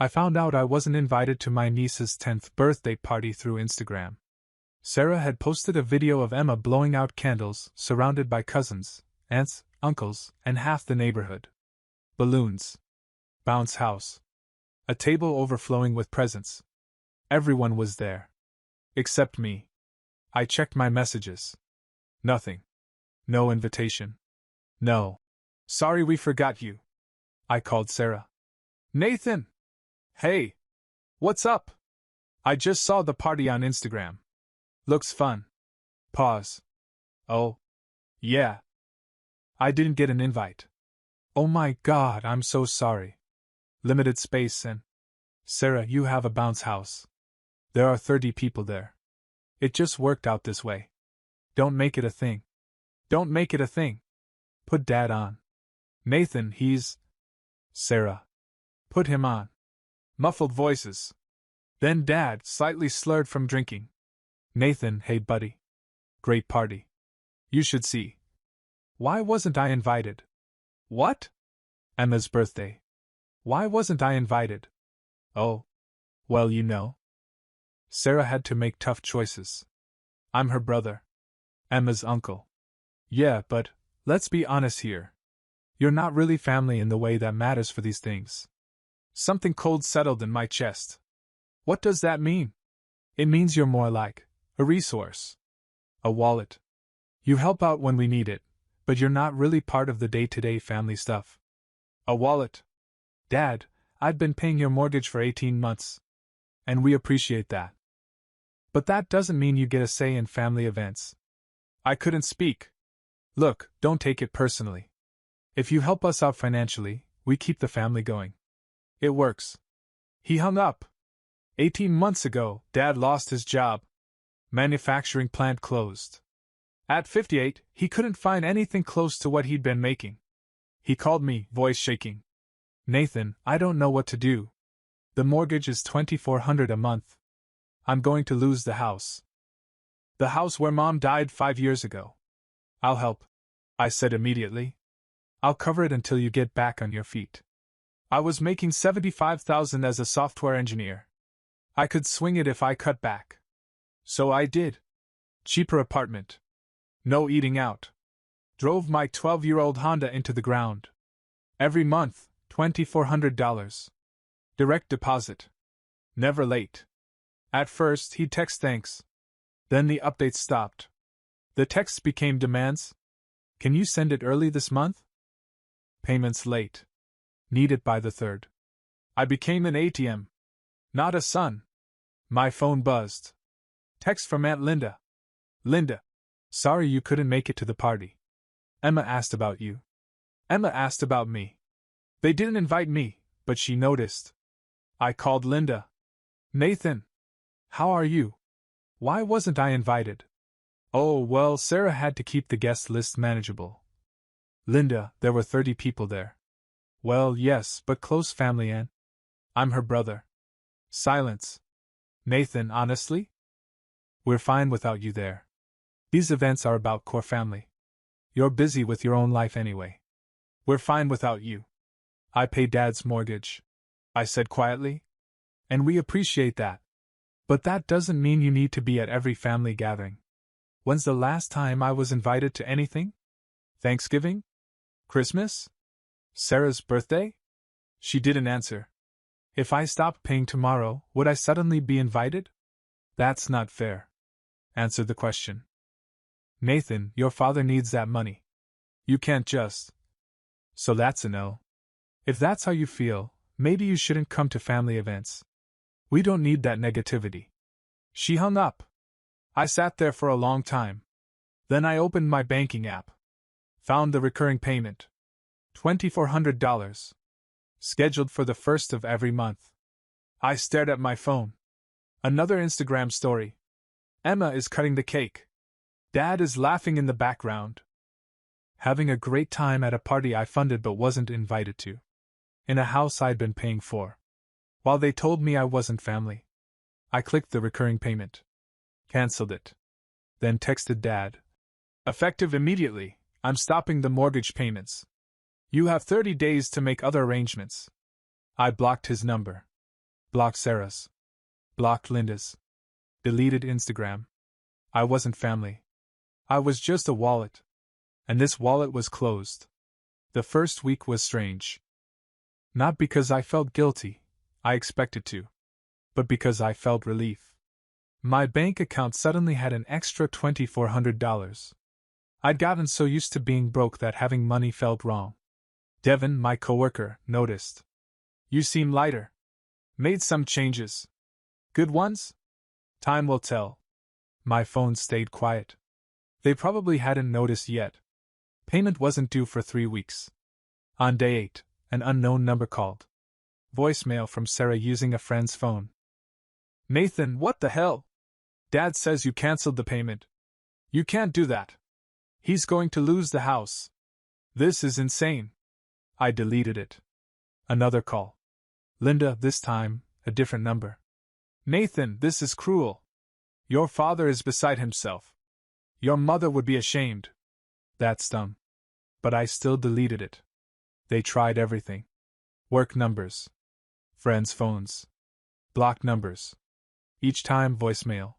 I found out I wasn't invited to my niece's 10th birthday party through Instagram. Sarah had posted a video of Emma blowing out candles, surrounded by cousins, aunts, uncles, and half the neighborhood. Balloons. Bounce house. A table overflowing with presents. Everyone was there. Except me. I checked my messages. Nothing. No invitation. No. Sorry we forgot you. I called Sarah. Nathan! Hey! What's up? I just saw the party on Instagram. Looks fun. Pause. Oh. Yeah. I didn't get an invite. Oh my God, I'm so sorry. Limited space and… Sarah, you have a bounce house. There are 30 people there. It just worked out this way. Don't make it a thing. Don't make it a thing. Put Dad on. Nathan, he's… Sarah. Put him on. Muffled voices. Then Dad, slightly slurred from drinking. Nathan, hey buddy. Great party. You should see. Why wasn't I invited? What? Emma's birthday. Why wasn't I invited? Oh. Well, you know. Sarah had to make tough choices. I'm her brother. Emma's uncle. Yeah, but, let's be honest here. You're not really family in the way that matters for these things. Something cold settled in my chest. What does that mean? It means you're more like a resource. A wallet. You help out when we need it, but you're not really part of the day-to-day family stuff. A wallet. Dad, I've been paying your mortgage for 18 months. And we appreciate that. But that doesn't mean you get a say in family events. I couldn't speak. Look, don't take it personally. If you help us out financially, we keep the family going. It works. He hung up. 18 months ago, Dad lost his job. Manufacturing plant closed. At 58, he couldn't find anything close to what he'd been making. He called me, voice shaking. Nathan, I don't know what to do. The mortgage is $2,400 a month. I'm going to lose the house. The house where Mom died 5 years ago. I'll help, I said immediately. I'll cover it until you get back on your feet. I was making $75,000 as a software engineer. I could swing it if I cut back. So I did. Cheaper apartment. No eating out. Drove my 12-year-old Honda into the ground. Every month, $2,400. Direct deposit. Never late. At first, he'd text thanks. Then the updates stopped. The texts became demands. Can you send it early this month? Payments late. Need it by the 3rd. I became an ATM. Not a son. My phone buzzed. Text from Aunt Linda. Linda. Sorry you couldn't make it to the party. Emma asked about you. Emma asked about me. They didn't invite me, but she noticed. I called Linda. Nathan. How are you? Why wasn't I invited? Oh, well, Sarah had to keep the guest list manageable. Linda, there were 30 people there. Well, yes, but close family and… I'm her brother. Silence. Nathan, honestly? We're fine without you there. These events are about core family. You're busy with your own life anyway. We're fine without you. I pay Dad's mortgage, I said quietly. And we appreciate that. But that doesn't mean you need to be at every family gathering. When's the last time I was invited to anything? Thanksgiving? Christmas? Sarah's birthday? She didn't answer. If I stopped paying tomorrow, would I suddenly be invited? That's not fair. Answer the question. Nathan, your father needs that money. You can't just… So that's a no. If that's how you feel, maybe you shouldn't come to family events. We don't need that negativity. She hung up. I sat there for a long time. Then I opened my banking app. Found the recurring payment. $2,400. Scheduled for the 1st of every month. I stared at my phone. Another Instagram story. Emma is cutting the cake. Dad is laughing in the background. Having a great time at a party I funded but wasn't invited to. In a house I'd been paying for. While they told me I wasn't family. I clicked the recurring payment. Cancelled it. Then texted Dad. Effective immediately, I'm stopping the mortgage payments. You have 30 days to make other arrangements. I blocked his number. Blocked Sarah's. Blocked Linda's. Deleted Instagram. I wasn't family. I was just a wallet. And this wallet was closed. The first week was strange. Not because I felt guilty, I expected to, but because I felt relief. My bank account suddenly had an extra $2,400. I'd gotten so used to being broke that having money felt wrong. Devin, my coworker, noticed. You seem lighter. Made some changes. Good ones? Time will tell. My phone stayed quiet. They probably hadn't noticed yet. Payment wasn't due for 3 weeks. On day 8, an unknown number called. Voicemail from Sarah using a friend's phone. Nathan, what the hell? Dad says you canceled the payment. You can't do that. He's going to lose the house. This is insane. I deleted it. Another call. Linda, this time, a different number. Nathan, this is cruel. Your father is beside himself. Your mother would be ashamed. That stung. But I still deleted it. They tried everything. Work numbers. Friends' phones. Blocked numbers. Each time voicemail.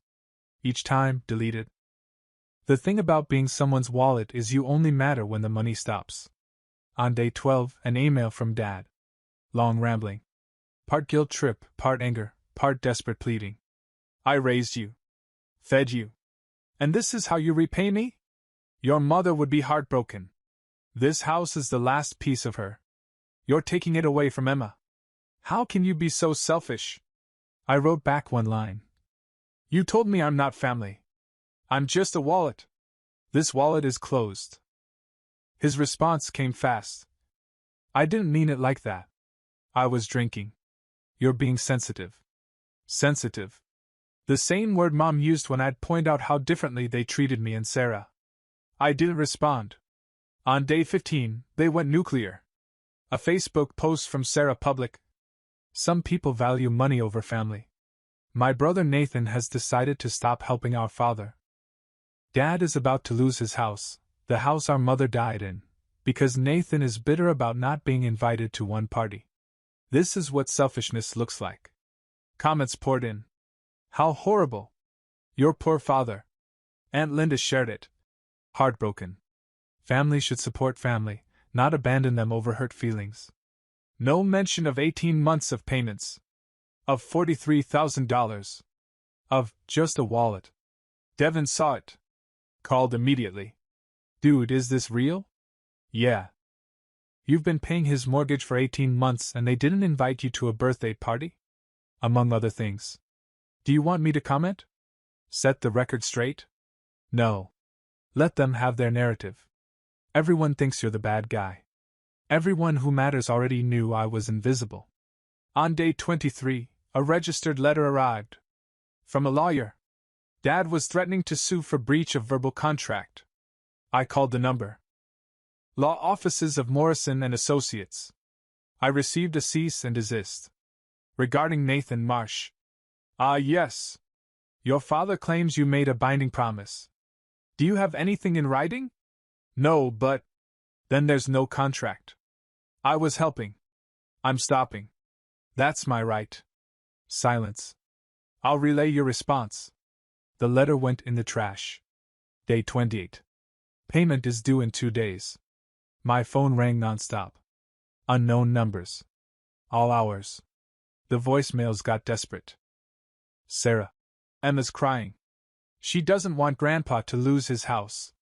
Each time deleted. The thing about being someone's wallet is you only matter when the money stops. On day 12, an email from Dad. Long rambling. Part guilt trip, part anger, part desperate pleading. I raised you. Fed you. And this is how you repay me? Your mother would be heartbroken. This house is the last piece of her. You're taking it away from Emma. How can you be so selfish? I wrote back one line. You told me I'm not family. I'm just a wallet. This wallet is closed. His response came fast. I didn't mean it like that. I was drinking. You're being sensitive. Sensitive. The same word Mom used when I'd point out how differently they treated me and Sarah. I didn't respond. On day 15, they went nuclear. A Facebook post from Sarah public. Some people value money over family. My brother Nathan has decided to stop helping our father. Dad is about to lose his house, the house our mother died in, because Nathan is bitter about not being invited to one party. This is what selfishness looks like. Comments poured in. How horrible. Your poor father. Aunt Linda shared it. Heartbroken. Family should support family, not abandon them over hurt feelings. No mention of 18 months of payments. Of $43,000. Of just a wallet. Devin saw it. Called immediately. Dude, is this real? Yeah. You've been paying his mortgage for 18 months and they didn't invite you to a birthday party? Among other things. Do you want me to comment? Set the record straight? No. Let them have their narrative. Everyone thinks you're the bad guy. Everyone who matters already knew I was invisible. On day 23, a registered letter arrived. From a lawyer. Dad was threatening to sue for breach of verbal contract. I called the number. Law offices of Morrison and Associates. I received a cease and desist. Regarding Nathan Marsh. Ah, yes. Your father claims you made a binding promise. Do you have anything in writing? No, but... Then there's no contract. I was helping. I'm stopping. That's my right. Silence. I'll relay your response. The letter went in the trash. Day 28. Payment is due in 2 days. My phone rang nonstop. Unknown numbers. All hours. The voicemails got desperate. Sarah. Emma's crying. She doesn't want Grandpa to lose his house.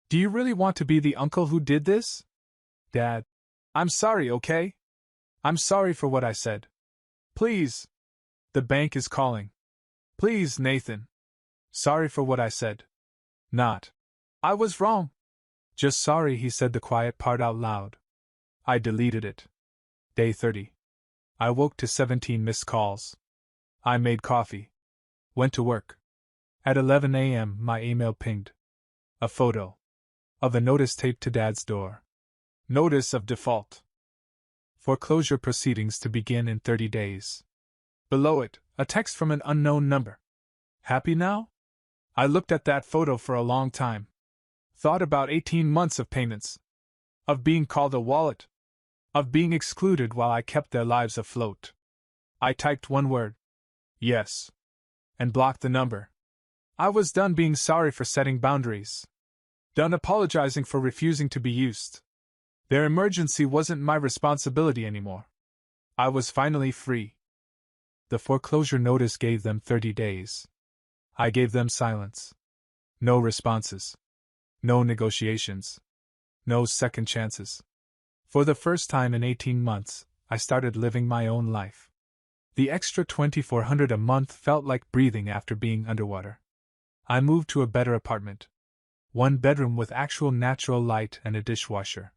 Do you really want to be the uncle who did this? Dad. I'm sorry, okay? I'm sorry for what I said. Please. The bank is calling. Please, Nathan. Sorry for what I said. Not. I was wrong. Just sorry, he said the quiet part out loud. I deleted it. Day 30. I woke to 17 missed calls. I made coffee. Went to work. At 11 a.m., my email pinged. A photo. Of a notice taped to Dad's door. Notice of default. Foreclosure proceedings to begin in 30 days. Below it, a text from an unknown number. Happy now? I looked at that photo for a long time. Thought about 18 months of payments. Of being called a wallet. Of being excluded while I kept their lives afloat. I typed one word. Yes. And blocked the number. I was done being sorry for setting boundaries. Done apologizing for refusing to be used. Their emergency wasn't my responsibility anymore. I was finally free. The foreclosure notice gave them 30 days. I gave them silence. No responses. No negotiations. No second chances. For the first time in 18 months, I started living my own life. The extra $2,400 a month felt like breathing after being underwater. I moved to a better apartment. 1 bedroom with actual natural light and a dishwasher.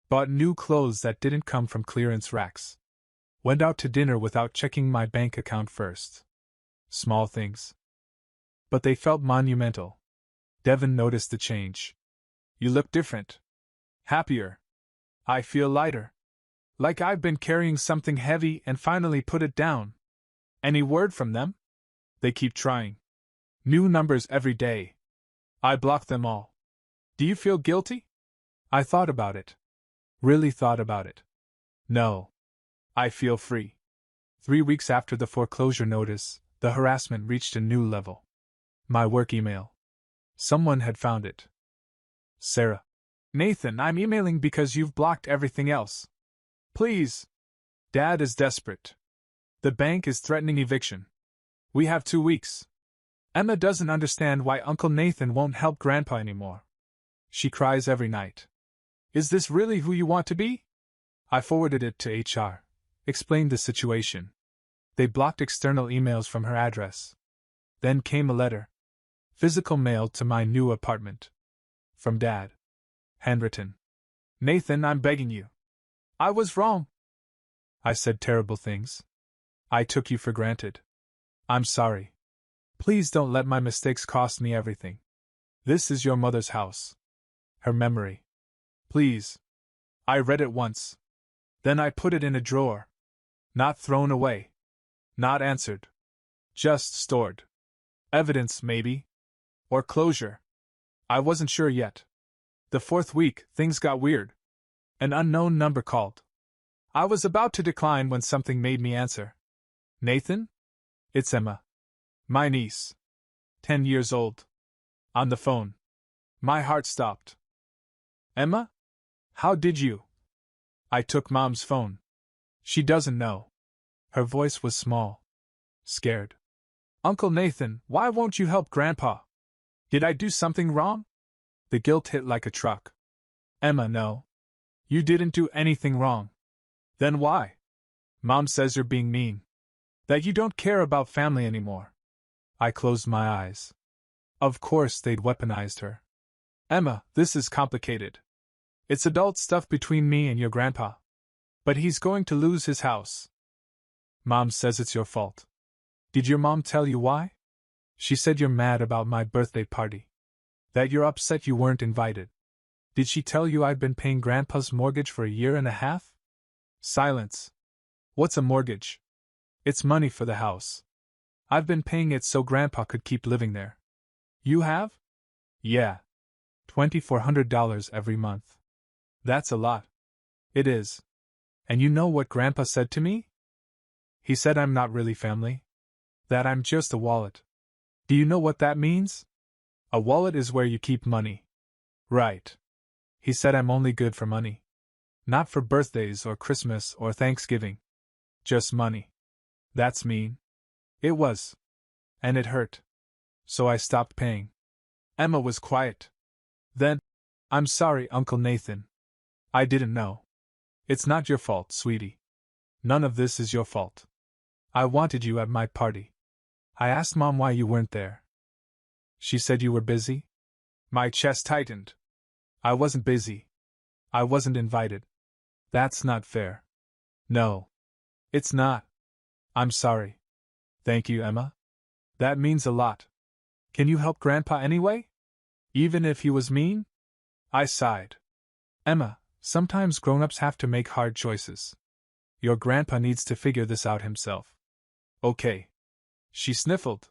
Bought new clothes that didn't come from clearance racks. Went out to dinner without checking my bank account first. Small things. But they felt monumental. Devin noticed the change. You look different. Happier. I feel lighter. Like I've been carrying something heavy and finally put it down. Any word from them? They keep trying. New numbers every day. I block them all. Do you feel guilty? I thought about it. Really thought about it. No. I feel free. 3 weeks after the foreclosure notice, the harassment reached a new level. My work email. Someone had found it. Sarah. Nathan, I'm emailing because you've blocked everything else. Please. Dad is desperate. The bank is threatening eviction. We have 2 weeks. Emma doesn't understand why Uncle Nathan won't help Grandpa anymore. She cries every night. Is this really who you want to be? I forwarded it to HR. Explained the situation. They blocked external emails from her address. Then came a letter. Physical mail to my new apartment. From Dad. Handwritten. Nathan, I'm begging you. I was wrong. I said terrible things. I took you for granted. I'm sorry. Please don't let my mistakes cost me everything. This is your mother's house. Her memory. Please. I read it once. Then I put it in a drawer. Not thrown away. Not answered. Just stored. Evidence, maybe. Or closure. I wasn't sure yet. The 4th week, things got weird. An unknown number called. I was about to decline when something made me answer. Nathan? It's Emma. My niece. 10 years old. On the phone. My heart stopped. Emma? How did you? I took Mom's phone. She doesn't know. Her voice was small. Scared. Uncle Nathan, why won't you help Grandpa? Did I do something wrong? The guilt hit like a truck. Emma, no. You didn't do anything wrong. Then why? Mom says you're being mean. That you don't care about family anymore. I closed my eyes. Of course they'd weaponized her. Emma, this is complicated. It's adult stuff between me and your grandpa. But he's going to lose his house. Mom says it's your fault. Did your mom tell you why? She said you're mad about my birthday party. That you're upset you weren't invited. Did she tell you I'd been paying Grandpa's mortgage for 1.5 years? Silence. What's a mortgage? It's money for the house. I've been paying it so Grandpa could keep living there. You have? Yeah. $2,400 every month. That's a lot. It is. And you know what Grandpa said to me? He said I'm not really family. That I'm just a wallet. Do you know what that means? A wallet is where you keep money. Right. He said I'm only good for money. Not for birthdays or Christmas or Thanksgiving. Just money. That's mean. It was. And it hurt. So I stopped paying. Emma was quiet. Then, I'm sorry, Uncle Nathan. I didn't know. It's not your fault, sweetie. None of this is your fault. I wanted you at my party. I asked Mom why you weren't there. She said you were busy? My chest tightened. I wasn't busy. I wasn't invited. That's not fair. No. It's not. I'm sorry. Thank you, Emma. That means a lot. Can you help Grandpa anyway? Even if he was mean? I sighed. Emma, sometimes grown-ups have to make hard choices. Your grandpa needs to figure this out himself. Okay. She sniffled.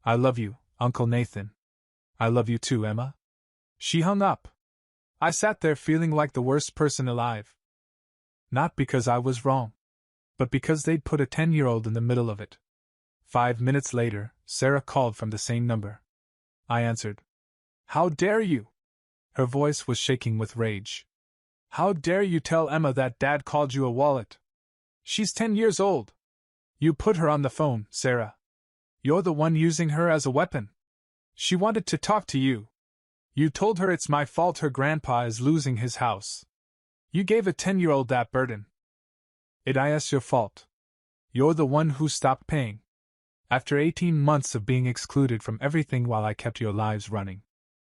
I love you, Uncle Nathan. I love you too, Emma. She hung up. I sat there feeling like the worst person alive. Not because I was wrong. but because they'd put a 10-year-old in the middle of it. 5 minutes later, Sarah called from the same number. I answered. How dare you? Her voice was shaking with rage. How dare you tell Emma that Dad called you a wallet? She's 10 years old. You put her on the phone, Sarah. You're the one using her as a weapon. She wanted to talk to you. You told her it's my fault her grandpa is losing his house. You gave a 10-year-old that burden. It is your fault. You're the one who stopped paying. After 18 months of being excluded from everything while I kept your lives running.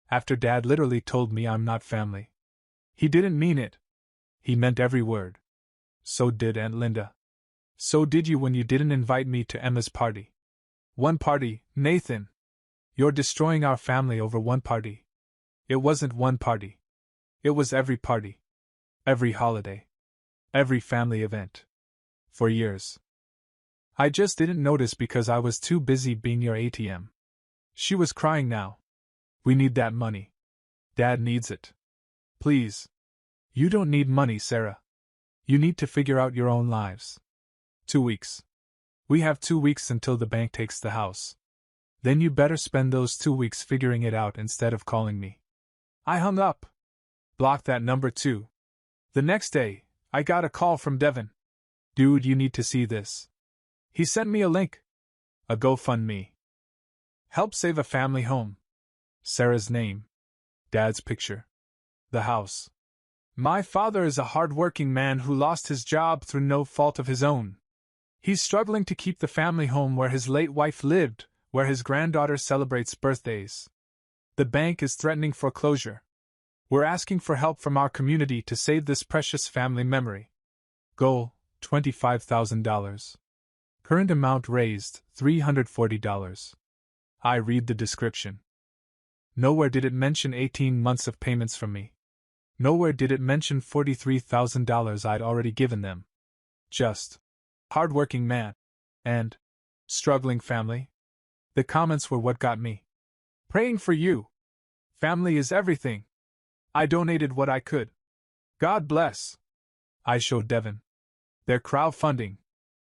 After Dad literally told me I'm not family. He didn't mean it. He meant every word. So did Aunt Linda. So did you when you didn't invite me to Emma's party. One party, Nathan. You're destroying our family over one party. It wasn't one party. It was every party. Every holiday. Every family event. For years. I just didn't notice because I was too busy being your ATM. She was crying now. We need that money. Dad needs it. Please. You don't need money, Sarah. You need to figure out your own lives. 2 weeks. We have 2 weeks until the bank takes the house. Then you better spend those 2 weeks figuring it out instead of calling me. I hung up. Blocked that number too. The next day, I got a call from Devin. Dude, you need to see this. He sent me a link. A GoFundMe. Help save a family home. Sarah's name. Dad's picture. The house. My father is a hard-working man who lost his job through no fault of his own. He's struggling to keep the family home where his late wife lived, where his granddaughter celebrates birthdays. The bank is threatening foreclosure. We're asking for help from our community to save this precious family memory. Goal, $25,000. Current amount raised, $340. I read the description. Nowhere did it mention 18 months of payments from me. Nowhere did it mention $43,000 I'd already given them. Just, hardworking man, and struggling family. The comments were what got me. Praying for you. Family is everything. I donated what I could. God bless. I showed Devin. Their crowdfunding.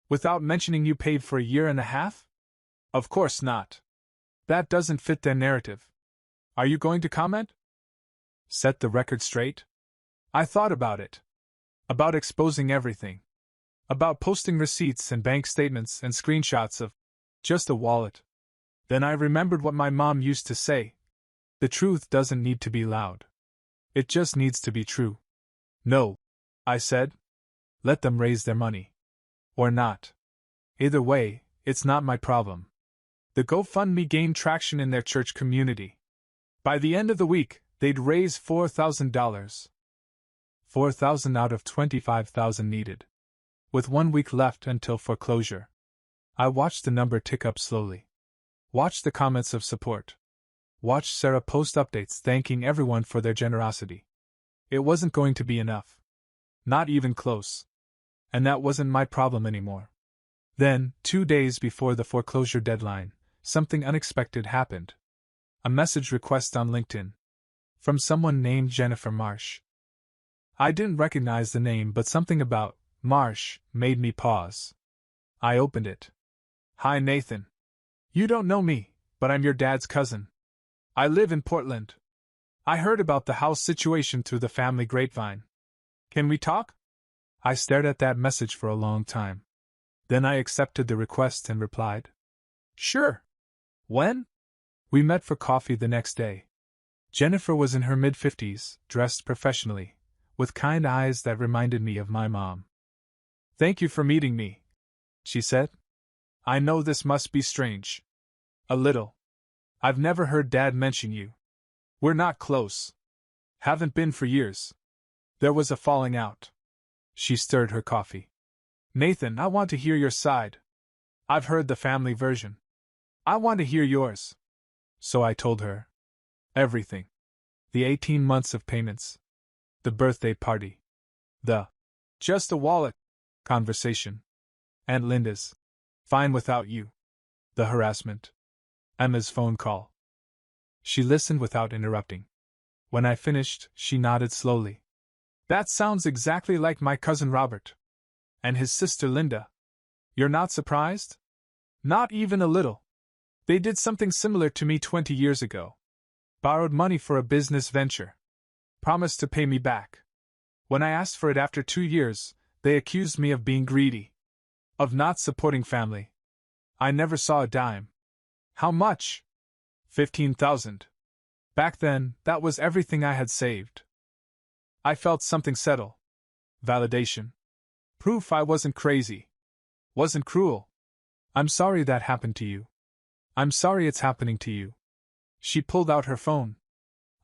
Without mentioning you paid for a year and a half? Of course not. That doesn't fit their narrative. Are you going to comment? Set the record straight? I thought about it. About exposing everything. About posting receipts and bank statements and screenshots of just a wallet. Then I remembered what my mom used to say. The truth doesn't need to be loud. It just needs to be true. No, I said. Let them raise their money. Or not. Either way, it's not my problem. The GoFundMe gained traction in their church community. By the end of the week, they'd raise $4,000. $4,000 out of $25,000 needed. With 1 week left until foreclosure. I watched the number tick up slowly. Watched the comments of support. Watched Sarah post updates thanking everyone for their generosity. It wasn't going to be enough. Not even close. And that wasn't my problem anymore. Then, 2 days before the foreclosure deadline, something unexpected happened. A message request on LinkedIn. From someone named Jennifer Marsh. I didn't recognize the name, but something about Marsh made me pause. I opened it. Hi Nathan. You don't know me, but I'm your dad's cousin. I live in Portland. I heard about the house situation through the family grapevine. Can we talk? I stared at that message for a long time. Then I accepted the request and replied. Sure. When? We met for coffee the next day. Jennifer was in her mid-50s, dressed professionally, with kind eyes that reminded me of my mom. Thank you for meeting me, she said. I know this must be strange. A little. I've never heard Dad mention you. We're not close. Haven't been for years. There was a falling out. She stirred her coffee. Nathan, I want to hear your side. I've heard the family version. I want to hear yours. So I told her. Everything. The 18 months of payments. The birthday party. The just a wallet conversation. Aunt Linda's. Fine without you. The harassment. Emma's phone call. She listened without interrupting. When I finished, she nodded slowly. That sounds exactly like my cousin Robert. And his sister Linda. You're not surprised? Not even a little. They did something similar to me 20 years ago. Borrowed money for a business venture. Promised to pay me back. When I asked for it after 2 years, they accused me of being greedy. Of not supporting family. I never saw a dime. How much? 15,000. Back then, that was everything I had saved. I felt something settle. Validation. Proof I wasn't crazy. Wasn't cruel. I'm sorry that happened to you. I'm sorry it's happening to you. She pulled out her phone.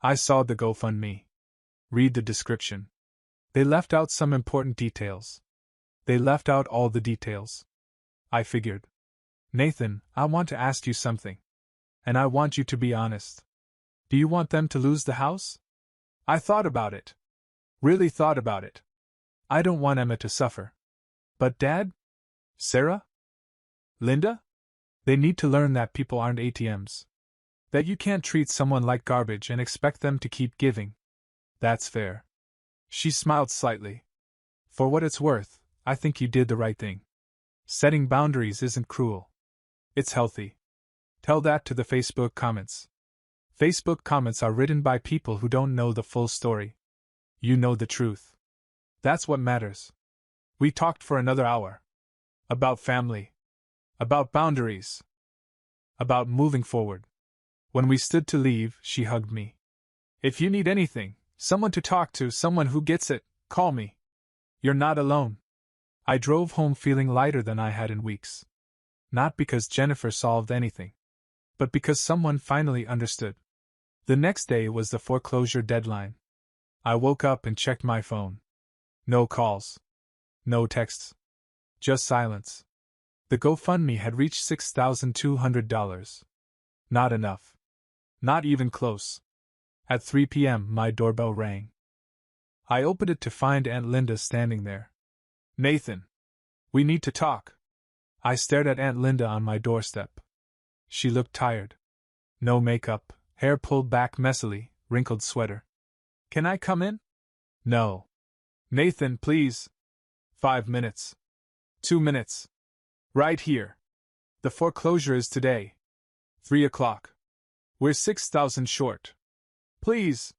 I saw the GoFundMe. Read the description. They left out some important details. They left out all the details. I figured. Nathan, I want to ask you something. And I want you to be honest. Do you want them to lose the house? I thought about it. Really thought about it. I don't want Emma to suffer. But Dad? Sarah? Linda? They need to learn that people aren't ATMs. That you can't treat someone like garbage and expect them to keep giving. That's fair. She smiled slightly. For what it's worth, I think you did the right thing. Setting boundaries isn't cruel. It's healthy. Tell that to the Facebook comments. Facebook comments are written by people who don't know the full story. You know the truth. That's what matters. We talked for another hour. About family. About boundaries. About moving forward. When we stood to leave, she hugged me. If you need anything, someone to talk to, someone who gets it, call me. You're not alone. I drove home feeling lighter than I had in weeks. Not because Jennifer solved anything, but because someone finally understood. The next day was the foreclosure deadline. I woke up and checked my phone. No calls. No texts. Just silence. The GoFundMe had reached $6,200. Not enough. Not even close. At 3 p.m., my doorbell rang. I opened it to find Aunt Linda standing there. Nathan. We need to talk. I stared at Aunt Linda on my doorstep. She looked tired. No makeup, hair pulled back messily, wrinkled sweater. Can I come in? No. Nathan, please. 5 minutes. 2 minutes. Right here. The foreclosure is today. 3 o'clock. We're 6,000 short. Please.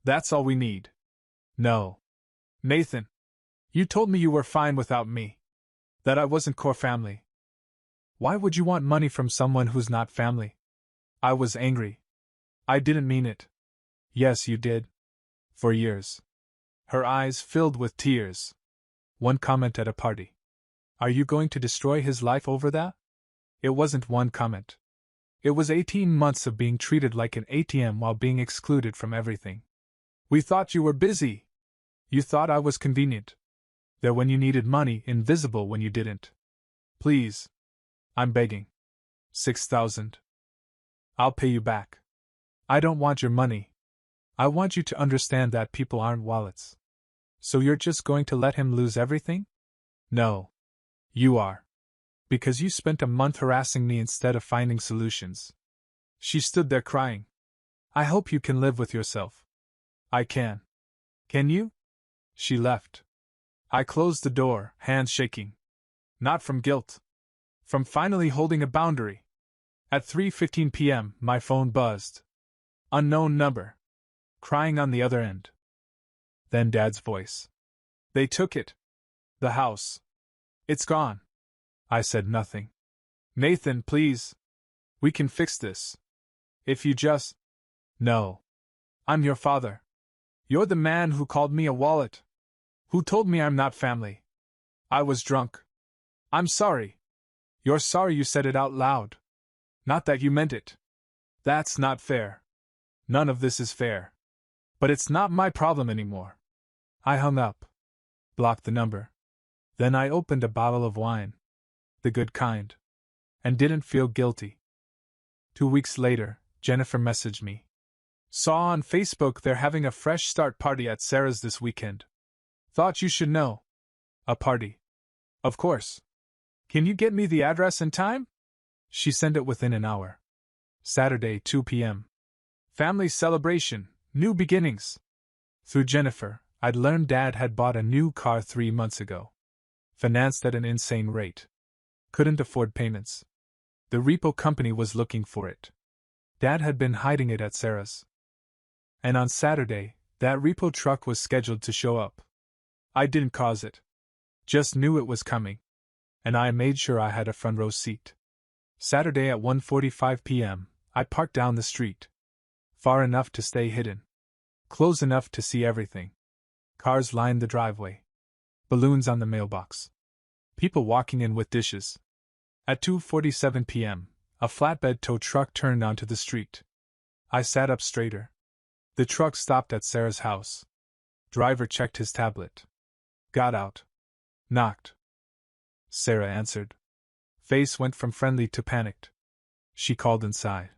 That's all we need. No. Nathan. You told me you were fine without me. That I wasn't core family. Why would you want money from someone who's not family? I was angry. I didn't mean it. Yes, you did. For years. Her eyes filled with tears. One comment at a party. Are you going to destroy his life over that? It wasn't one comment. It was 18 months of being treated like an ATM while being excluded from everything. We thought you were busy. You thought I was convenient. There when you needed money, invisible when you didn't. Please. I'm begging. 6,000. I'll pay you back. I don't want your money. I want you to understand that people aren't wallets. So you're just going to let him lose everything? No. You are. Because you spent a month harassing me instead of finding solutions. She stood there crying. I hope you can live with yourself. I can. Can you? She left. I closed the door, hands shaking. Not from guilt. From finally holding a boundary. At 3:15 p.m., my phone buzzed. Unknown number. Crying on the other end. Then Dad's voice. They took it. The house. It's gone. I said nothing. Nathan, please. We can fix this. If you just... No. I'm your father. You're the man who called me a wallet. Who told me I'm not family. I was drunk. I'm sorry. You're sorry you said it out loud. Not that you meant it. That's not fair. None of this is fair. But it's not my problem anymore. I hung up. Blocked the number. Then I opened a bottle of wine. The good kind. And didn't feel guilty. 2 weeks later, Jennifer messaged me. Saw on Facebook they're having a fresh start party at Sarah's this weekend. Thought you should know. A party. Of course. Can you get me the address and time? She sent it within an hour. Saturday, 2 p.m. Family celebration, new beginnings. Through Jennifer, I'd learned Dad had bought a new car 3 months ago. Financed at an insane rate. Couldn't afford payments. The repo company was looking for it. Dad had been hiding it at Sarah's. And on Saturday, that repo truck was scheduled to show up. I didn't cause it. Just knew it was coming. And I made sure I had a front row seat. Saturday at 1:45 p.m., I parked down the street. Far enough to stay hidden. Close enough to see everything. Cars lined the driveway. Balloons on the mailbox. People walking in with dishes. At 2:47 p.m., a flatbed tow truck turned onto the street. I sat up straighter. The truck stopped at Sarah's house. Driver checked his tablet. Got out. Knocked. Sarah answered. Face went from friendly to panicked. She called inside.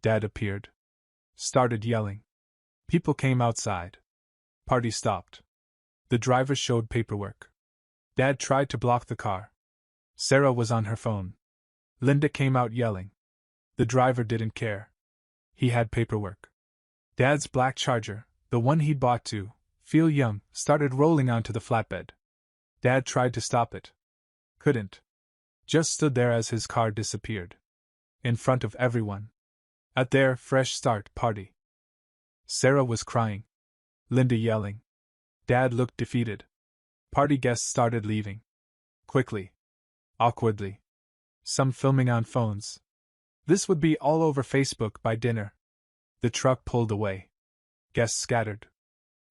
Dad appeared. Started yelling. People came outside. Party stopped. The driver showed paperwork. Dad tried to block the car. Sarah was on her phone. Linda came out yelling. The driver didn't care. He had paperwork. Dad's black Charger, the one he'd bought to feel young, started rolling onto the flatbed. Dad tried to stop it. Couldn't. Just stood there as his car disappeared. In front of everyone. At their fresh start party. Sarah was crying. Linda yelling. Dad looked defeated. Party guests started leaving. Quickly. Awkwardly. Some filming on phones. This would be all over Facebook by dinner. The truck pulled away. Guests scattered.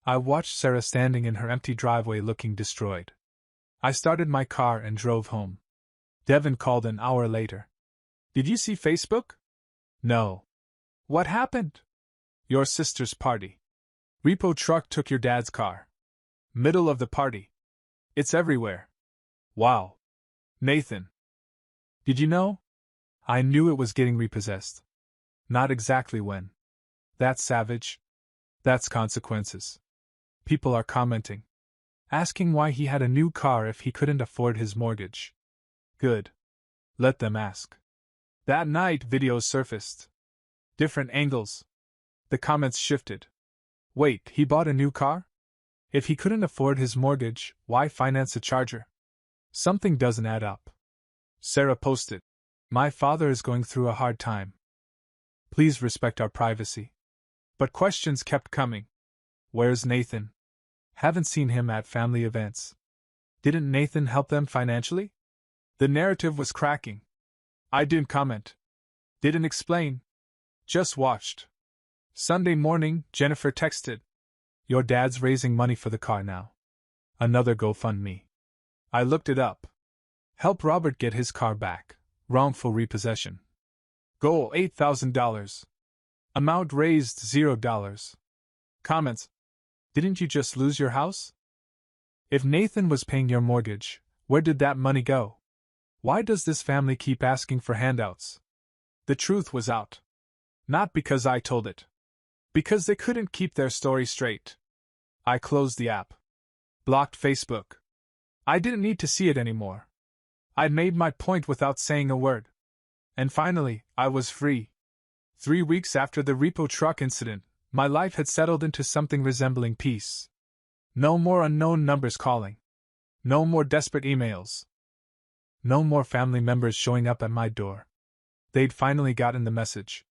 I watched Sarah standing in her empty driveway looking destroyed. I started my car and drove home. Devin called an hour later. Did you see Facebook? No. What happened? Your sister's party. Repo truck took your dad's car. Middle of the party. It's everywhere. Wow. Nathan. Did you know? I knew it was getting repossessed. Not exactly when. That's savage. That's consequences. People are commenting. Asking why he had a new car if he couldn't afford his mortgage. Good. Let them ask. That night, videos surfaced. Different angles. The comments shifted. Wait, he bought a new car? If he couldn't afford his mortgage, why finance a Charger? Something doesn't add up. Sarah posted. My father is going through a hard time. Please respect our privacy. But questions kept coming. Where's Nathan? Haven't seen him at family events. Didn't Nathan help them financially? The narrative was cracking. I didn't comment. Didn't explain. Just watched. Sunday morning, Jennifer texted. Your dad's raising money for the car now. Another GoFundMe. I looked it up. Help Robert get his car back. Wrongful repossession. Goal $8,000. Amount raised $0. Comments. Didn't you just lose your house? If Nathan was paying your mortgage, where did that money go? Why does this family keep asking for handouts? The truth was out. Not because I told it. Because they couldn't keep their story straight. I closed the app. Blocked Facebook. I didn't need to see it anymore. I'd made my point without saying a word. And finally, I was free. 3 weeks after the repo truck incident, my life had settled into something resembling peace. No more unknown numbers calling. No more desperate emails. No more family members showing up at my door. They'd finally gotten the message.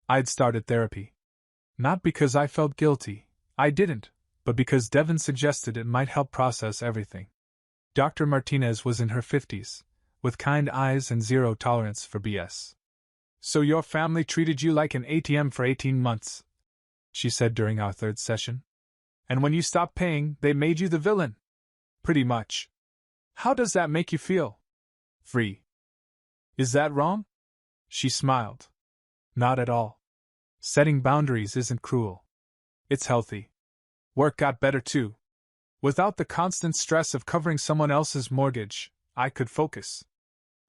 I'd started therapy. Not because I felt guilty, I didn't, but because Devin suggested it might help process everything. Dr. Martinez was in her 50s, with kind eyes and zero tolerance for BS. So your family treated you like an ATM for 18 months, she said during our third session. And when you stopped paying, they made you the villain. Pretty much. How does that make you feel? Free. Is that wrong? She smiled. Not at all. Setting boundaries isn't cruel. It's healthy. Work got better too. Without the constant stress of covering someone else's mortgage, I could focus.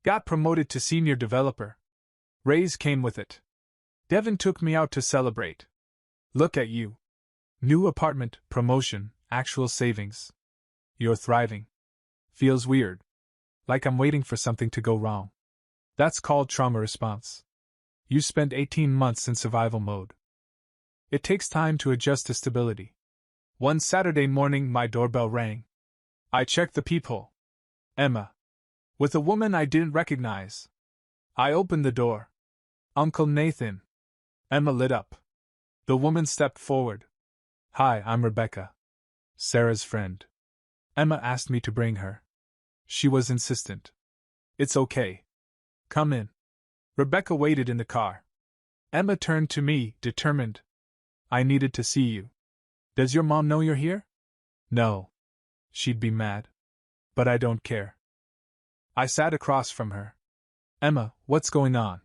Got promoted to senior developer. Raise came with it. Devin took me out to celebrate. Look at you. New apartment, promotion, actual savings. You're thriving. Feels weird. Like I'm waiting for something to go wrong. That's called trauma response. You spent 18 months in survival mode. It takes time to adjust to stability. One Saturday morning, my doorbell rang. I checked the peephole. Emma. With a woman I didn't recognize. I opened the door. Uncle Nathan. Emma lit up. The woman stepped forward. Hi, I'm Rebecca. Sarah's friend. Emma asked me to bring her. She was insistent. It's okay. Come in. Rebecca waited in the car. Emma turned to me, determined. I needed to see you. Does your mom know you're here? No. She'd be mad. But I don't care. I sat across from her. Emma, what's going on?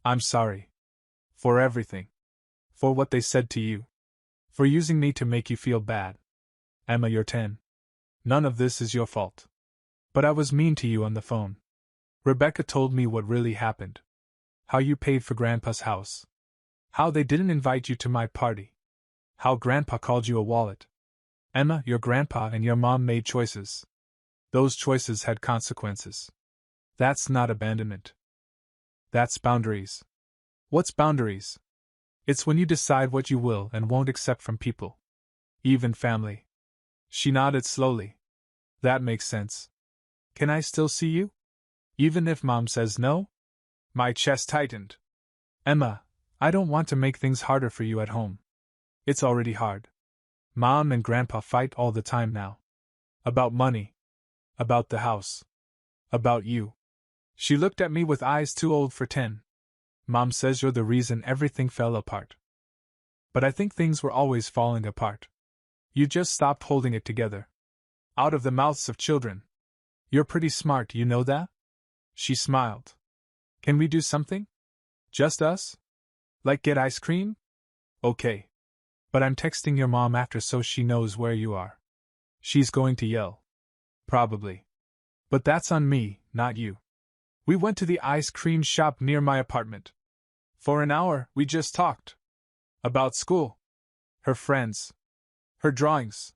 I'm sorry. For everything. For what they said to you. For using me to make you feel bad. Emma, you're 10. None of this is your fault. But I was mean to you on the phone. Rebecca told me what really happened. How you paid for Grandpa's house. How they didn't invite you to my party. How Grandpa called you a wallet. Emma, your grandpa and your mom made choices. Those choices had consequences. That's not abandonment. That's boundaries. What's boundaries? It's when you decide what you will and won't accept from people. Even family. She nodded slowly. That makes sense. Can I still see you? Even if Mom says no? My chest tightened. Emma, I don't want to make things harder for you at home. It's already hard. Mom and Grandpa fight all the time now. About money. About the house. About you. She looked at me with eyes too old for 10. Mom says you're the reason everything fell apart. But I think things were always falling apart. You just stopped holding it together. Out of the mouths of children. You're pretty smart, you know that? She smiled. Can we do something? Just us? Like get ice cream? Okay. But I'm texting your mom after so she knows where you are. She's going to yell. Probably. But that's on me, not you. We went to the ice cream shop near my apartment. For an hour, we just talked. About school. Her friends. Her drawings.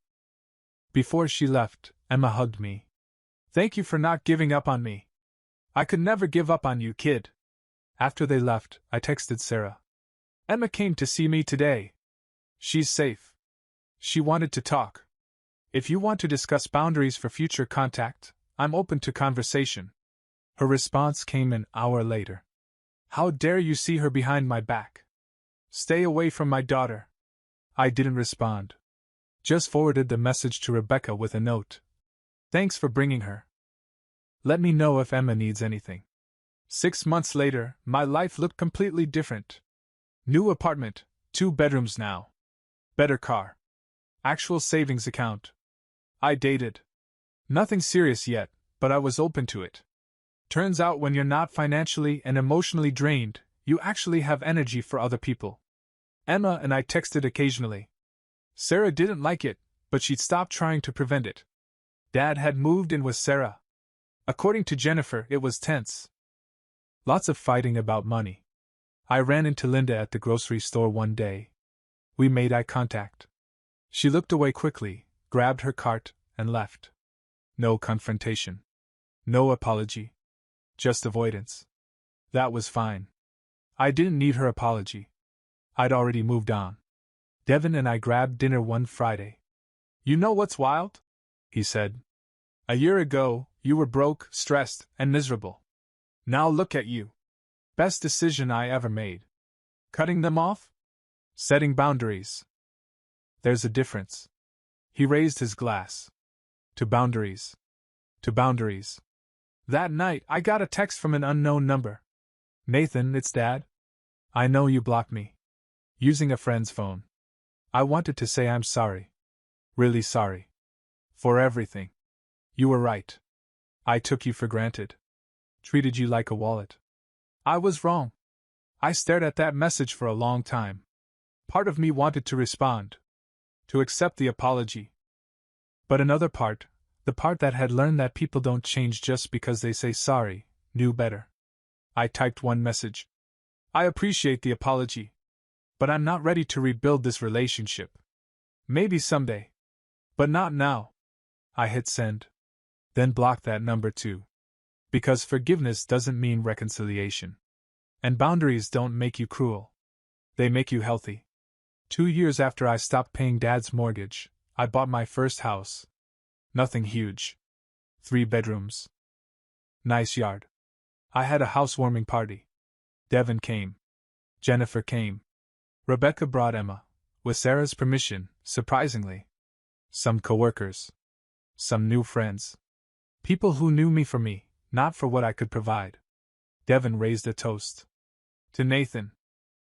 Before she left, Emma hugged me. Thank you for not giving up on me. I could never give up on you, kid. After they left, I texted Sarah. Emma came to see me today. She's safe. She wanted to talk. If you want to discuss boundaries for future contact, I'm open to conversation. Her response came an hour later. How dare you see her behind my back? Stay away from my daughter. I didn't respond. Just forwarded the message to Rebecca with a note. Thanks for bringing her. Let me know if Emma needs anything. 6 months later, my life looked completely different. New apartment, 2 bedrooms now. Better car. Actual savings account. I dated. Nothing serious yet, but I was open to it. Turns out when you're not financially and emotionally drained, you actually have energy for other people. Emma and I texted occasionally. Sarah didn't like it, but she'd stopped trying to prevent it. Dad had moved in with Sarah. According to Jennifer, it was tense. Lots of fighting about money. I ran into Linda at the grocery store one day. We made eye contact. She looked away quickly, grabbed her cart, and left. No confrontation. No apology. Just avoidance. That was fine. I didn't need her apology. I'd already moved on. Devin and I grabbed dinner one Friday. You know what's wild? He said. A year ago, you were broke, stressed, and miserable. Now look at you. Best decision I ever made. Cutting them off? Setting boundaries. There's a difference. He raised his glass. To boundaries. To boundaries. That night, I got a text from an unknown number. Nathan, it's Dad. I know you blocked me. Using a friend's phone. I wanted to say I'm sorry. Really sorry. For everything. You were right. I took you for granted. Treated you like a wallet. I was wrong. I stared at that message for a long time. Part of me wanted to respond. To accept the apology. But another part, the part that had learned that people don't change just because they say sorry, knew better. I typed one message. I appreciate the apology. But I'm not ready to rebuild this relationship. Maybe someday. But not now. I hit send. Then blocked that number too. Because forgiveness doesn't mean reconciliation. And boundaries don't make you cruel. They make you healthy. 2 years after I stopped paying Dad's mortgage, I bought my first house. Nothing huge. 3 bedrooms. Nice yard. I had a housewarming party. Devin came. Jennifer came. Rebecca brought Emma, with Sarah's permission, surprisingly. Some coworkers. Some new friends. People who knew me for me, not for what I could provide. Devin raised a toast. To Nathan,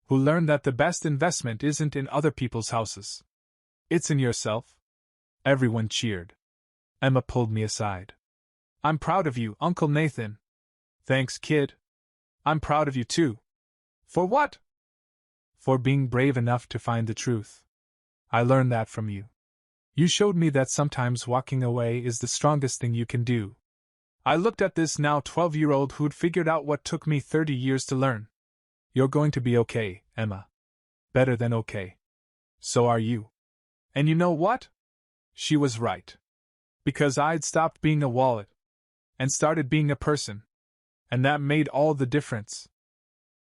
who learned that the best investment isn't in other people's houses. It's in yourself. Everyone cheered. Emma pulled me aside. I'm proud of you, Uncle Nathan. Thanks, kid. I'm proud of you too. For what? For being brave enough to find the truth. I learned that from you. You showed me that sometimes walking away is the strongest thing you can do. I looked at this now 12-year-old who'd figured out what took me 30 years to learn. You're going to be okay, Emma. Better than okay. So are you. And you know what? She was right. Because I'd stopped being a wallet and started being a person. And that made all the difference.